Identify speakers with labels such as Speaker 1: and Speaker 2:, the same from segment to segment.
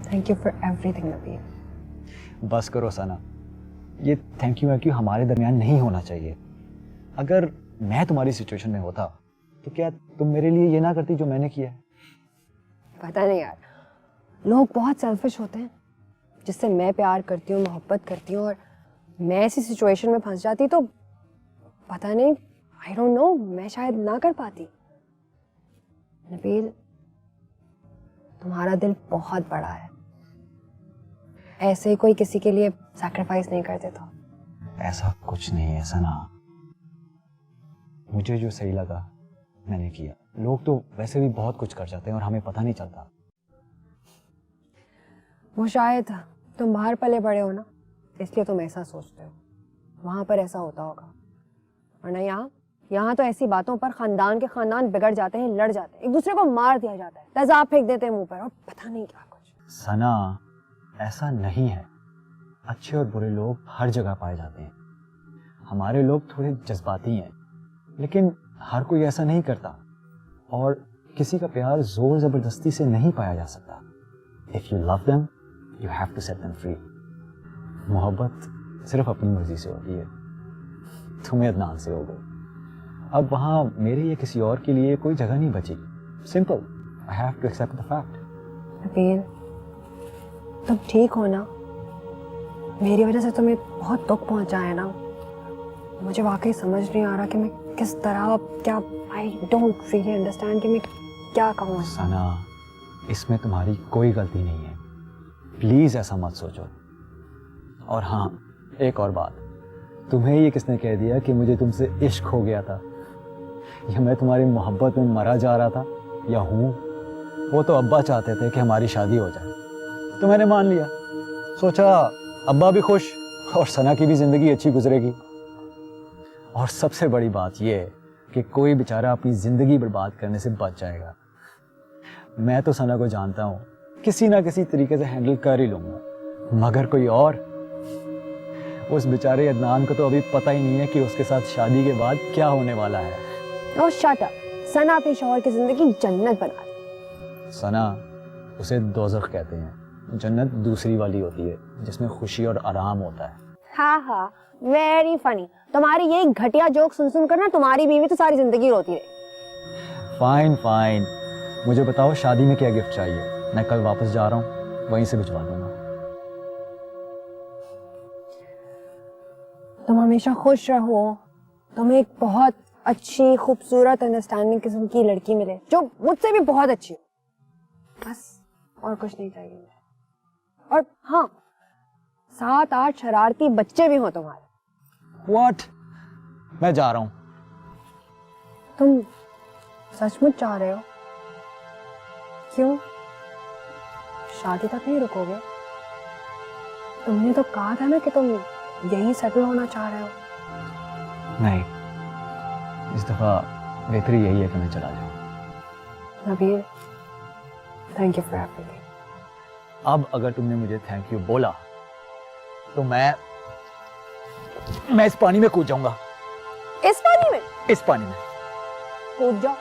Speaker 1: Thank you for everything Nabeel.
Speaker 2: बस करो सना, ये थैंक यू हमारे दरमियान नहीं होना चाहिए। अगर मैं तुम्हारी सिचुएशन में होता तो क्या तुम मेरे लिए ये ना करती जो मैंने किया है?
Speaker 1: पता नहीं यार, लोग बहुत सेल्फिश होते हैं। जिससे मैं प्यार करती हूँ, मोहब्बत करती हूँ, और मैं ऐसी सिचुएशन में फंस जाती तो पता नहीं, आई डोंट नो, मैं शायद ना कर पाती। नबील, तुम्हारा दिल बहुत बड़ा है। ऐसे ही कोई किसी के लिए सैक्रिफाइस नहीं कर देता।
Speaker 2: ऐसा कुछ नहीं है सना, मुझे जो सही लगा मैंने किया। लोग तो वैसे भी बहुत कुछ कर जाते हैं और हमें पता नहीं चलता।
Speaker 1: वो शायद तुम बाहर पले बड़े हो ना, इसलिए तुम ऐसा सोचते हो। वहां पर ऐसा होता होगा, वरना यहाँ तो ऐसी बातों पर खानदान के खानदान बिगड़ जाते हैं, लड़ जाते हैं, एक दूसरे को मार दिया जाता है, तेजाब फेंक देते हैं मुंह पर, और पता नहीं क्या कुछ।
Speaker 2: सना, ऐसा नहीं है। अच्छे और बुरे लोग हर जगह पाए जाते हैं। हमारे लोग थोड़े जज्बाती हैं, लेकिन हर कोई ऐसा नहीं करता। और किसी का प्यार जोर जबरदस्ती से नहीं पाया जा सकता। If you love them you have to set them free. मोहब्बत सिर्फ अपनी मर्जी से होती है। तुम्हें अदनान से हो गई, अब वहां मेरे या किसी और के लिए कोई जगह नहीं बची। Simple, I have to accept the fact.
Speaker 1: Nabeel, तुम ठीक हो ना? मेरी वजह से तुम्हें बहुत दुख पहुंचा है ना? मुझे वाकई समझ नहीं आ रहा कि मैं किस तरह, क्या, आई डोंट रियली अंडरस्टैंड कि मैं क्या कहूँ।
Speaker 2: सना, इसमें तुम्हारी कोई गलती नहीं है, प्लीज ऐसा मत सोचो। और हाँ, एक और बात, तुम्हें ये किसने कह दिया कि मुझे तुमसे इश्क हो गया था, या मैं तुम्हारी मोहब्बत में मरा जा रहा था, या हूँ? वो तो अब्बा चाहते थे कि हमारी शादी हो जाए, तो मैंने मान लिया। सोचा अब्बा भी खुश और सना की भी जिंदगी अच्छी गुजरेगी। और सबसे बड़ी बात यह है कि कोई बेचारा अपनी जिंदगी बर्बाद करने से बच जाएगा। मैं तो सना को जानता हूँ, किसी ना किसी तरीके से हैंडल कर ही लूंगा, मगर कोई और, उस बेचारे अदनान को तो अभी पता ही नहीं है कि उसके साथ शादी के बाद क्या होने वाला है।
Speaker 1: ओह शट अप, सना अपने शौहर की जिंदगी जन्नत बना दी।
Speaker 2: सना, उसे दोज़ख कहते हैं। जन्नत दूसरी वाली होती है जिसमें खुशी और आराम होता है।
Speaker 1: हाँ, वेरी फनी। तुम्हारी यही घटिया जोक सुन कर ना तुम्हारी बीवी तो सारी जिंदगी रोती रही।
Speaker 2: फाइन, मुझे बताओ शादी में क्या गिफ्ट चाहिए? मैं कल वापस जा रहा हूँ, वहीं से भिजवा दूंगा।
Speaker 1: तुम हमेशा खुश रहो, तुम्हें एक बहुत अच्छी, खूबसूरत, अंडरस्टैंडिंग किस्म की लड़की मिले जो मुझसे भी बहुत अच्छी हो, बस और कुछ नहीं चाहिए मुझे। और हाँ, 7-8 शरारती बच्चे भी हो तुम्हारे।
Speaker 2: What? मैं जा रहा हूँ।
Speaker 1: तुम सचमुच चाह रहे हो? क्यों? शादी तक नहीं रुकोगे? तुमने तो कहा था ना कि तुम यहीं सेटल होना चाह रहे हो।
Speaker 2: नहीं, इस दफा बेहतरी यही है कि मैं चला जाऊँ।
Speaker 1: Nabeel, thank you for everything.
Speaker 2: अब अगर तुमने मुझे थैंक यू बोला तो मैं इस पानी में कूद जाऊंगा।
Speaker 1: इस पानी में?
Speaker 2: इस पानी में
Speaker 1: कूद जाओ,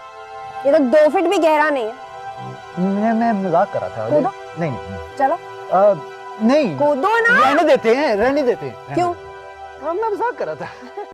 Speaker 1: ये तो 2 फीट भी गहरा नहीं है।
Speaker 2: मैं मजाक कर रहा था।
Speaker 1: कूदो।
Speaker 2: नहीं,
Speaker 1: चलो
Speaker 2: नहीं,
Speaker 1: कूदो ना।
Speaker 2: रहने देते हैं।
Speaker 1: क्यों?
Speaker 2: मैं मजाक कर रहा था।